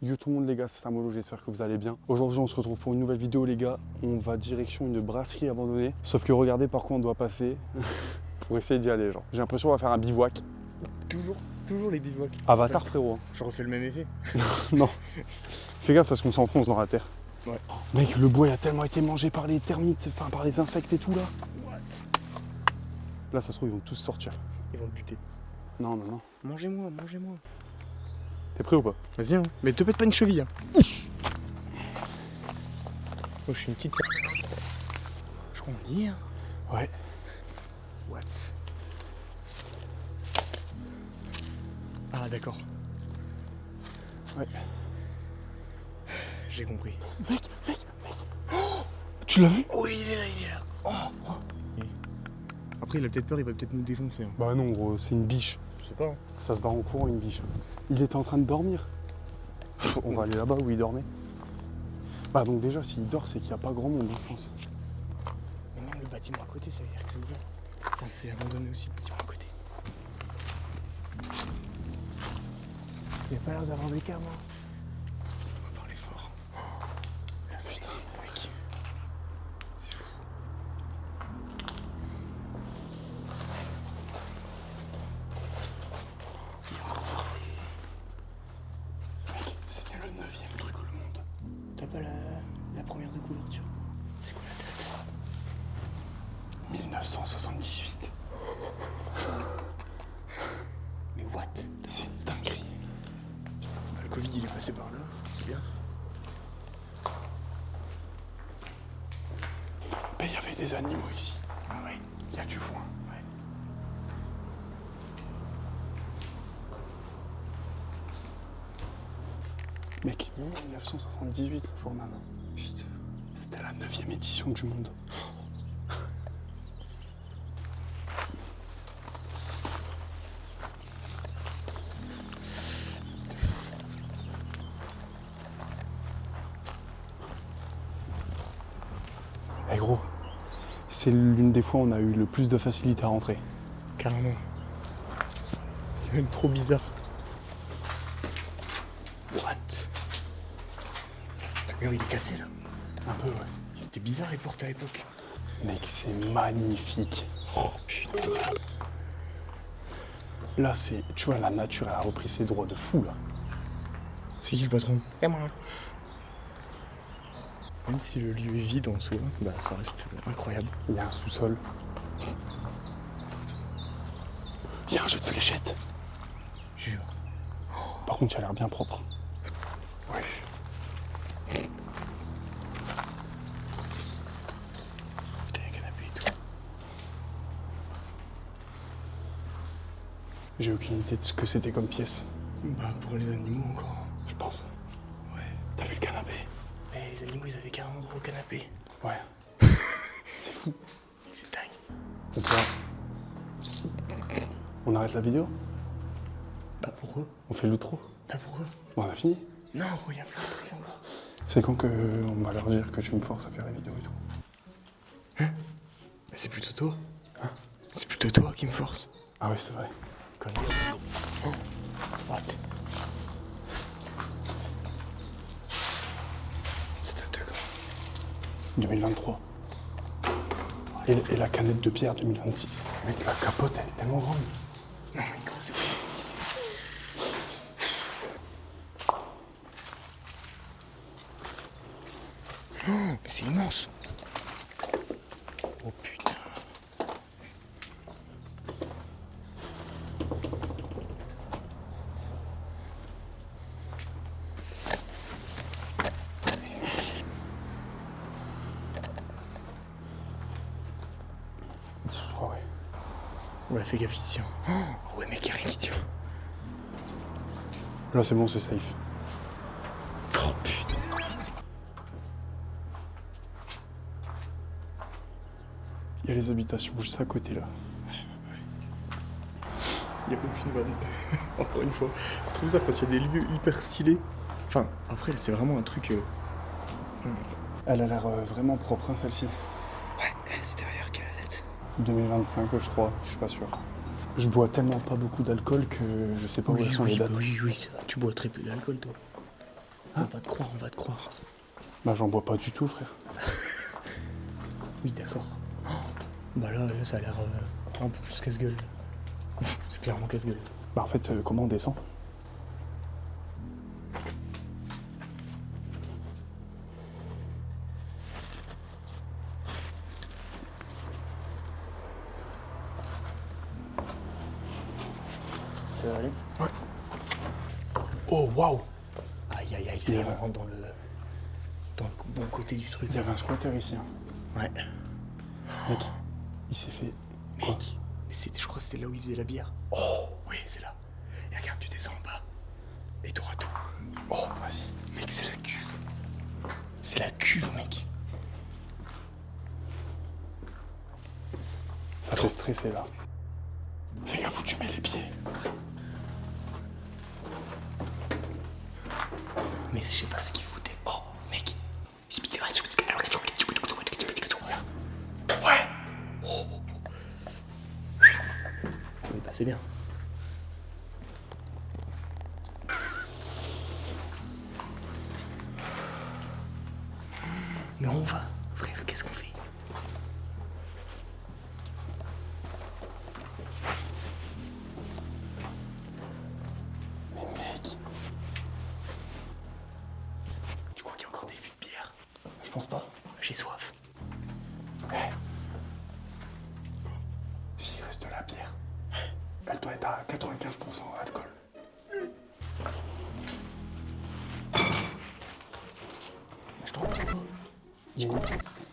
Yo tout le monde les gars, c'est Samolo, j'espère que vous allez bien. Aujourd'hui on se retrouve pour une nouvelle vidéo les gars. On va direction une brasserie abandonnée. Sauf que regardez par quoi on doit passer pour essayer d'y aller genre. J'ai l'impression qu'on va faire un bivouac. Toujours les bivouacs. Avatar frérot. Je refais le même effet. Non. Fais gaffe parce qu'on s'enfonce dans la terre. Ouais. Mec, le bois il a tellement été mangé par les termites, enfin par les insectes et tout là. What? Là ça se trouve ils vont tous sortir. Ils vont te buter. Non, non, non. Mangez-moi, mangez-moi. T'es prêt ou pas? Vas-y, hein. Mais te pète pas une cheville. Hein. Oh, je suis une petite. Je crois qu'on y est. Hein. Ouais. What? Ah, d'accord. Ouais. J'ai compris. Mec. Oh, tu l'as vu? Oh, il est là, il est là. Oh. Et après, il a peut-être peur, il va peut-être nous défoncer. Hein. Bah non gros, c'est une biche. Je sais pas. Hein. Ça se barre en courant une biche. Il était en train de dormir. On va aller là-bas où il dormait. Bah donc déjà s'il dort c'est qu'il n'y a pas grand monde je pense. Mais même le bâtiment à côté, ça veut dire que c'est ouvert. Enfin, c'est abandonné aussi, le bâtiment à côté. Il a pas l'air d'avoir des cas, moi. On va parler fort. Oh. Là, putain, mec. C'est fou. Il est encore parfait. Mec, c'était le 9e truc au monde. T'as pas la première de couverture? C'est quoi la date? 1978. Mais what? C'est une dinguerie. Le Covid, il est passé par là, c'est bien. Ben il y avait des animaux ici. Ah ouais. Il y a du foin. Ouais. Mec, 1978, journal. Putain. C'était la 9e édition du monde. Eh gros, c'est l'une des fois où on a eu le plus de facilité à rentrer. Carrément. C'est même trop bizarre. What? Le mur, il est cassé là. Un peu ouais. C'était bizarre les portes à l'époque. Mec, c'est magnifique. Oh putain. Là, c'est, tu vois, la nature elle a repris ses droits de fou là. C'est qui le patron? C'est moi. Même si le lieu est vide en soi, bah ça reste incroyable. Il y a un sous-sol. Il y a un jeu de fléchettes. Jure. Par contre, il a l'air bien propre. Wesh. Putain, un canapé et tout. J'ai aucune idée de ce que c'était comme pièce. Bah pour les animaux encore. Je pense. Ouais. T'as vu le canapé? Mais les animaux, ils avaient carrément droit au canapé. Ouais. C'est fou. C'est dingue. On peut... On arrête la vidéo? Bah pourquoi? On fait l'outro? Bah pourquoi? Bon, on a fini? Non, il y a plein de trucs encore. C'est quand que on va leur dire que tu me forces à faire la vidéo et tout? Mais c'est plutôt toi. Hein? C'est plutôt toi qui me force. Ah oui, c'est vrai. Connerie. Oh. What? C'est un quand? 2023. Et la canette de bière 2026. Mec, la capote, elle est tellement grande. Non mais gros, c'est pas ici. Oh, mais c'est immense. Oh putain. Ah ouais. Ouais, fais gaffe ici. Hein. Oh, ouais, mec, y'a rien qui tient. Là, c'est bon, c'est safe. Oh putain. Il y a les habitations juste à côté là. Y'a aucune vanne. Encore une fois. C'est trop bizarre quand il y a des lieux hyper stylés. Enfin, après, c'est vraiment un truc. Elle a l'air vraiment propre, hein, celle-ci. Ouais, c'est derrière qu'elle a la tête. 2025, je crois, je suis pas sûr. Je bois tellement pas beaucoup d'alcool que je sais pas où elles sont les dates. Oui, ça va. Tu bois très peu d'alcool, toi. On va te croire, on va te croire. Bah j'en bois pas du tout, frère. Oui, d'accord. Oh, bah là, ça a l'air un peu plus casse-gueule. C'est clairement casse-gueule. Bah en fait, comment on descend? Ça va aller? Ouais. Oh waouh! Aïe aïe aïe, ça y est, on rentre dans le bon côté du truc. Il y avait un squatter ici. Hein. Ouais. Mec, il s'est fait. Quoi? Mec, mais c'était, je crois que c'était là où il faisait la bière. Oh! Oui, c'est là. Et regarde, tu descends en bas. Et t'auras tout. Oh, vas-y. Mec, c'est la cuve. C'est la cuve, mec. Ça fait stresser là. Fais gaffe où tu mets les pieds. Mais je sais pas ce qu'il foutait. Oh, mec. Ouais! Oui, bah c'est bien. Mais on va, frère, qu'est-ce qu'on fait? Mais mec, Tu crois qu'il y a encore des fûts de bière? je pense pas. J'ai soif. Eh. S'il reste de la bière, elle doit être à 95% alcool. Je t'en prie.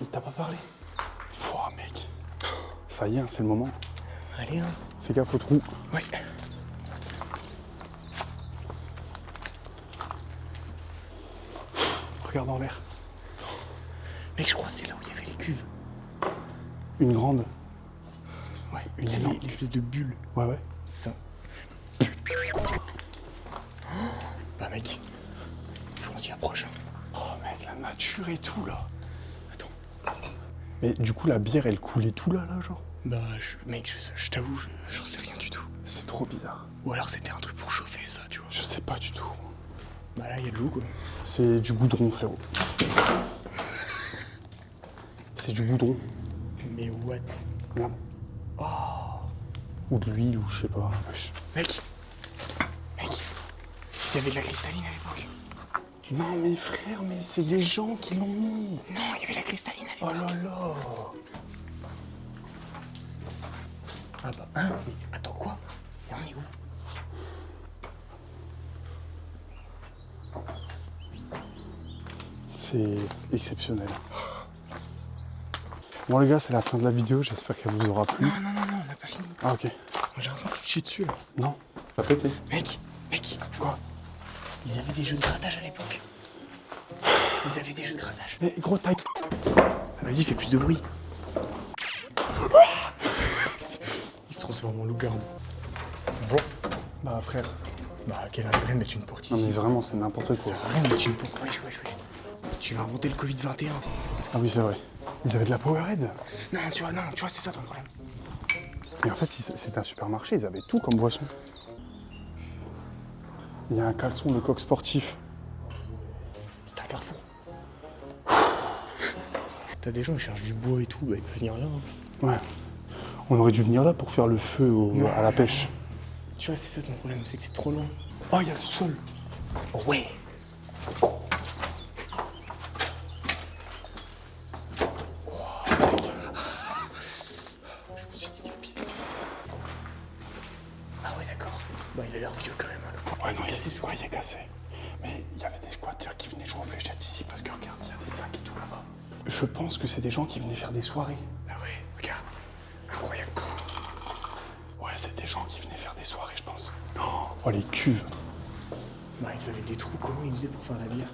Il t'a pas parlé? Pouah, mec. Ça y est, hein, c'est le moment. Allez, hein. Fais gaffe au trou. Ouais. Regarde en l'air. Mec, je crois que c'est là où il y avait les cuves. Une grande. Ouais, Une c'est énorme. l'espèce de bulle. Ouais, ouais. C'est ça. Bah mec, je pense qu'on s'y approche. Hein. Oh, mec, la nature et tout là. Attends. Mais du coup, la bière, elle coulait tout là, genre? Bah mec, je t'avoue, j'en sais rien du tout. C'est trop bizarre. Ou alors c'était un truc pour chauffer ça, tu vois. Je sais pas du tout. Bah là, il y a de l'eau quoi. C'est du goudron, frérot. C'est du goudron. Mais what? Regarde. Ou de l'huile, ou je sais pas. Wesh. Mec, ils avaient de la cristalline à l'époque. Non, mais frère, mais c'est des gens qui l'ont mis. Non, il y avait la cristalline à Oh l'époque. là là. Ah bah, hein? Mais attends quoi? Et on est où? C'est exceptionnel. Bon les gars, c'est la fin de la vidéo, j'espère qu'elle vous aura plu. Non, on n'a pas fini. Ah ok. Moi j'ai l'impression que je chie dessus là. Non, ça a pété. Mec, Quoi? ils avaient des jeux de grattage à l'époque. Ils avaient des jeux de grattage. Mais gros taille. Vas-y, fais plus de bruit. Il se transforme en loup-garou. Bonjour. Bah frère, Bah, quel intérêt de mettre une porte non mais ici? vraiment c'est n'importe quoi. Ça sert à rien de mettre une porte. Wesh. Tu vas inventer le Covid-21. Ah oui c'est vrai. Ils avaient de la Powerade. Non, tu vois, c'est ça ton problème. Et en fait c'était un supermarché, ils avaient tout comme boisson. Il y a un caleçon de coq sportif. C'est un carrefour. T'as des gens qui cherchent du bois et tout, bah ils peuvent venir là. Hein. Ouais. On aurait dû venir là pour faire le feu à la pêche. Tu vois, c'est ça ton problème, c'est que c'est trop loin. Oh il y a le sous-sol. Oh ouais. Je me suis dit quel pied. Ah ouais d'accord. Bah il a l'air vieux quand même, hein, le coup. Ouais non, cassé ouais, il est cassé. Mais il y avait des squatteurs qui venaient jouer aux fléchettes ici parce que regarde, il y a des sacs et tout là-bas. Je pense que c'est des gens qui venaient faire des soirées. Ah ouais, regarde. Incroyable. Ouais, c'est des gens qui venaient faire des soirées, je pense. Oh, les cuves. Bah ils avaient des trous, comment ils faisaient pour faire la bière?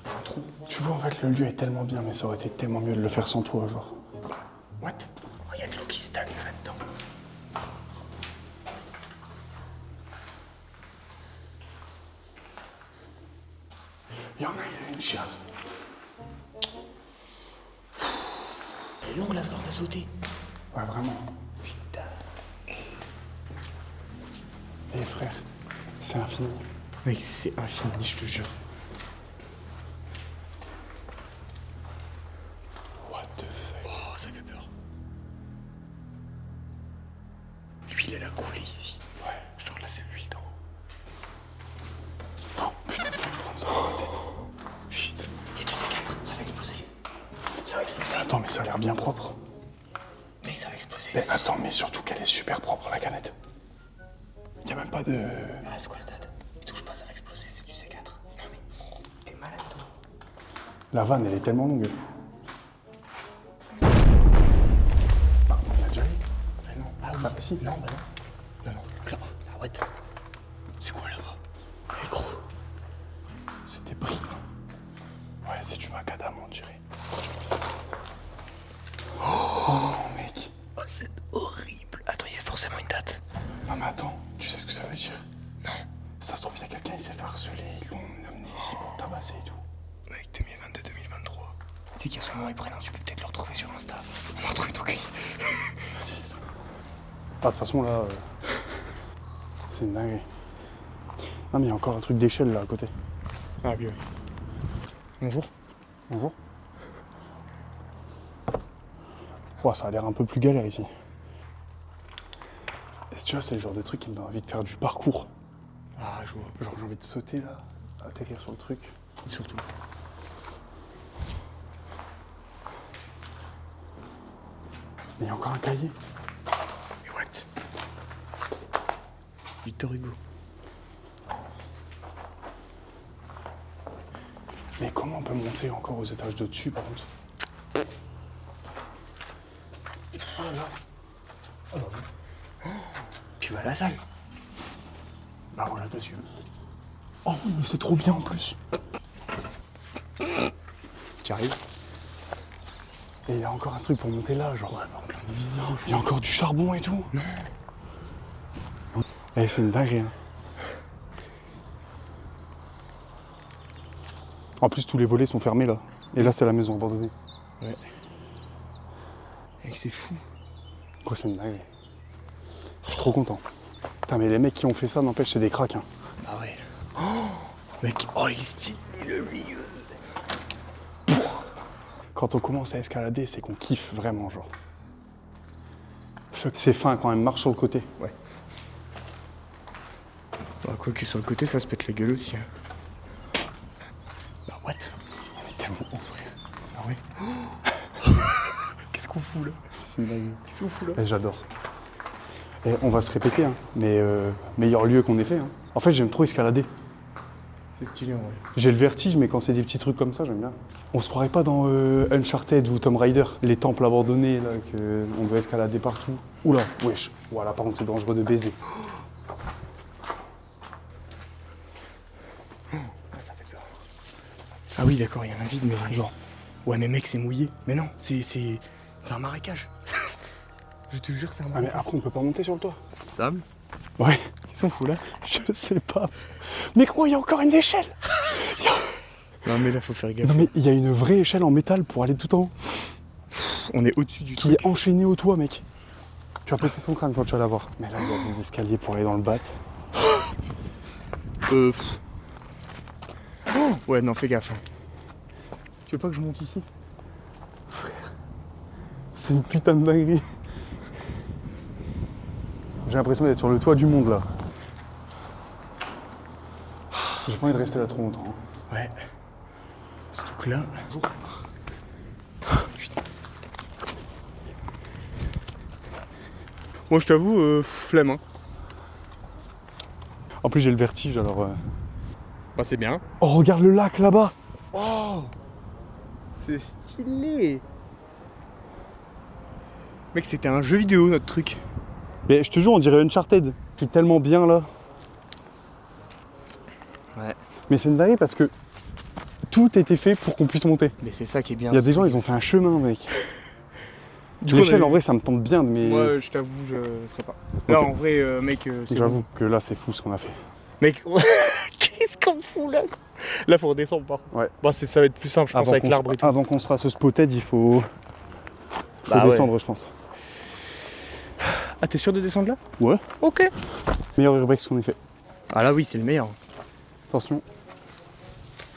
Un trou. Tu vois, en fait, le lieu est tellement bien, mais ça aurait été tellement mieux de le faire sans toi, genre. What? Oh, y a de l'eau qui stagne là-dedans. Il y en a, il a une chiasse. Elle est longue la corde à sauter. Ouais, vraiment. Putain. Et frère, c'est infini. Mec, c'est infini, je te jure. couler ici. Ouais. Genre là, c'est l'huile d'en haut. Oh putain, je vais me prendre ça dans la tête. Putain. Et tu sais 4, ça va exploser. Ça va exploser. Attends, mais ça a l'air bien propre. Mec, ça va exploser. Mais attends, mais surtout qu'elle est super propre la canette. Y a même pas de. Ah, c'est quoi la date? Il touche pas, ça va exploser, c'est du C4. Non mais, t'es malade toi. La vanne, elle est tellement longue. Ah, on l'a déjà eu. Bah non. Ah oui. Ah, si. Non, bah non. Non, non. Là, ah ouais. C'est quoi là-bas? Eh gros. C'était pris. Ouais, c'est du macadam, on dirait. Oh, mec. Oh, c'est horrible. Attends, il y a forcément une date. Non, mais attends, tu sais ce que ça veut dire? Non. Ça se trouve, il y a quelqu'un, il s'est fait harceler, ils l'ont amené ici pour le tabasser et tout. Mec, 2022-2023. Tu sais qu'il y a son nom et prénom, tu peux peut-être le retrouver sur Insta. On a retrouvé ton cul. Vas-y. Ah, de toute façon, là, c'est une dinguerie. Non, mais il y a encore un truc d'échelle là à côté. Ah oui, oui. Bonjour. Bonjour. Oh, ça a l'air un peu plus galère ici. Et tu vois, c'est le genre de truc qui me donne envie de faire du parcours. Ah, je vois. Genre, j'ai envie de sauter là, atterrir sur le truc. Surtout. Mais il y a encore un cahier. Mais what? Victor Hugo. Mais comment on peut monter encore aux étages de dessus par contre? Ah là. Oh, tu vas à la salle? Bah voilà, t'as su. Oh oui, mais c'est trop bien en plus. Tu arrives? Et il y a encore un truc pour monter là, genre. Ouais, bah en plein de visite. Il y a encore du charbon et tout. Non. Eh, c'est une dinguerie. Hein. En plus, tous les volets sont fermés là. Et là, c'est la maison abandonnée. Ouais. Mec, c'est fou. Quoi, c'est une dinguerie. Je suis trop content. Putain, mais les mecs qui ont fait ça, n'empêche, c'est des cracks. Hein. Ah ouais. Oh, mec, oh, il est stylé le milieu. Quand on commence à escalader, c'est qu'on kiffe vraiment, genre. Fuck, c'est fin quand même, marche sur le côté. Ouais. Bah, quoi que sur le côté, ça se pète la gueule aussi. Hein. Bah, what? On est tellement ouf, frère. Ah ouais. Qu'est-ce qu'on fout là? C'est une dinguerie. Qu'est-ce qu'on fout là? Et j'adore. Et on va se répéter, hein. Mais meilleur lieu qu'on ait fait. Hein. En fait, j'aime trop escalader. C'est stylé en vrai. J'ai le vertige, mais quand c'est des petits trucs comme ça, j'aime bien. On se croirait pas dans Uncharted ou Tomb Raider, les temples abandonnés, là, qu'on doit escalader partout. Oula, wesh. Voilà, par contre, c'est dangereux de baiser. Ah, ça fait peur. Ah oui, d'accord, il y a un vide, mais genre. Ouais, mais mec, c'est mouillé. Mais non, c'est un marécage. Je te jure, c'est un Ah, marécage. mais après, on peut pas monter sur le toit. Sam, Ouais, ils sont fous là. je sais pas. Mais quoi, il y a encore une échelle? Non, mais là, faut faire gaffe. Non, mais il y a une vraie échelle en métal pour aller tout en haut, On est au-dessus du qui truc. est enchaînée au toit, mec. Tu vas péter ton crâne quand tu vas la voir. Mais là, il y a des escaliers pour aller dans le bat. pff. Oh, ouais, non, fais gaffe. Hein. Tu veux pas que je monte ici? C'est une putain de dinguerie. J'ai l'impression d'être sur le toit du monde, là. J'ai pas envie de rester là trop longtemps. Hein. Ouais. Surtout que là. Putain. Moi, je t'avoue, flemme. Hein. En plus, j'ai le vertige, alors... Bah, c'est bien. Oh, regarde le lac, là-bas. Oh, c'est stylé. Mec, c'était un jeu vidéo, notre truc. Mais je te jure, on dirait Uncharted. Je suis tellement bien, là. Ouais. Mais c'est une dinguerie parce que tout était fait pour qu'on puisse monter. Mais c'est ça qui est bien. Il y a des gens, ils ont fait un chemin, mec. Du coup, L'échelle, en vrai, ça me tente bien, mais... Moi, je t'avoue, je ferai pas. Là, en vrai, mec, c'est J'avoue bon. que là, c'est fou ce qu'on a fait. Mec, qu'est-ce qu'on fout là, quoi? Là, faut redescendre, par contre. Ouais. Bah, ça va être plus simple, je pense, avec l'arbre et tout. Avant qu'on se fasse spotted, il faut Bah, descendre, je pense. Ah, t'es sûr de descendre là? Ouais. Ok. Meilleur urbex qu'on ait fait. Ah là, oui, c'est le meilleur. Attention.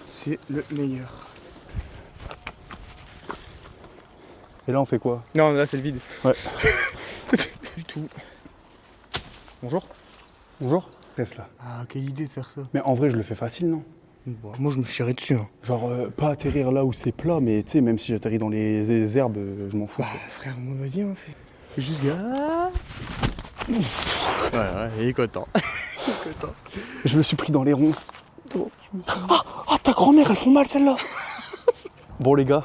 C'est le meilleur. Et là, on fait quoi? Non, là, c'est le vide. Ouais. Du tout. Bonjour. Bonjour. Reste là. Ah, quelle idée de faire ça. Mais en vrai, je le fais facile, non? Bon, moi, je me chierais dessus. Hein. Genre, pas atterrir là où c'est plat, mais tu sais, même si j'atterris dans les herbes, je m'en fous. Bah, frère, moi, vas-y, hein, fais juste gars. Ouais, il est content. Il est content. Je me suis pris dans les ronces. Ah, ta grand-mère, elles font mal celles-là. Bon les gars,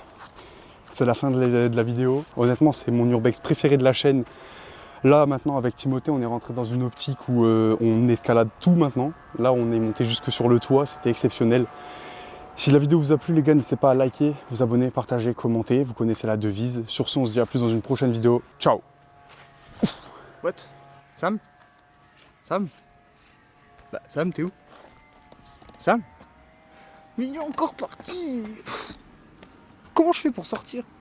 c'est la fin de la vidéo. Honnêtement, c'est mon urbex préféré de la chaîne. Là maintenant avec Timothée, on est rentré dans une optique où on escalade tout maintenant. Là on est monté jusque sur le toit, c'était exceptionnel. Si la vidéo vous a plu les gars, n'hésitez pas à liker, vous abonner, partager, commenter. Vous connaissez la devise. Sur ce, on se dit à plus dans une prochaine vidéo. Ciao. What? Sam? Sam? Bah, Sam, t'es où? Sam? Mais il est encore parti. Comment je fais pour sortir?